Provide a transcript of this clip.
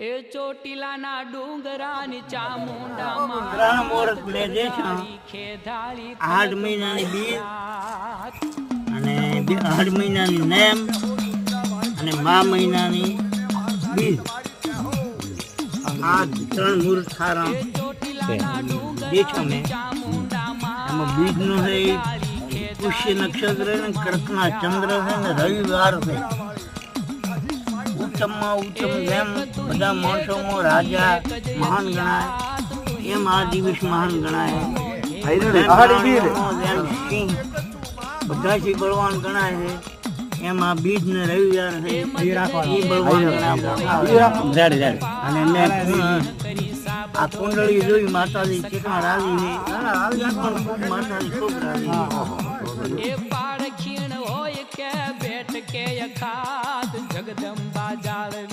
એ ચોટીલાના ડુંગરાની ચામુંડા ત્રણ મુહૂર્ત લે જે છે 8 મહિનાની બીજ અને 8 મહિનાની નેમ અને 12 મહિનાની બીજ આ ત્રણ મુહૂર્ત ખારા દેખો મેં એમાં બીજનું છે પુષ્ય નક્ષત્ર ને કર્કના ચંદ્ર છે ને રવિવાર છે ઉત્તમમાં ઉત્તમ જેમ બધા માણસોમાં રાજા મહાન ગણાય એમ આ દિવસ મહાન ગણાય જેમ સિંહ બધાથી બળવાન ગણાય છે એમ આ બીજ ને રવિવાર છે એ બળવાન ગણાય અને આ કુંડળી જોઈ માતાજી કેટલા રાજી છે માતાજી ખૂબ રાજી એ પારખીણ હોય કે બેઠ કે ખાત જગદંબા જાળવે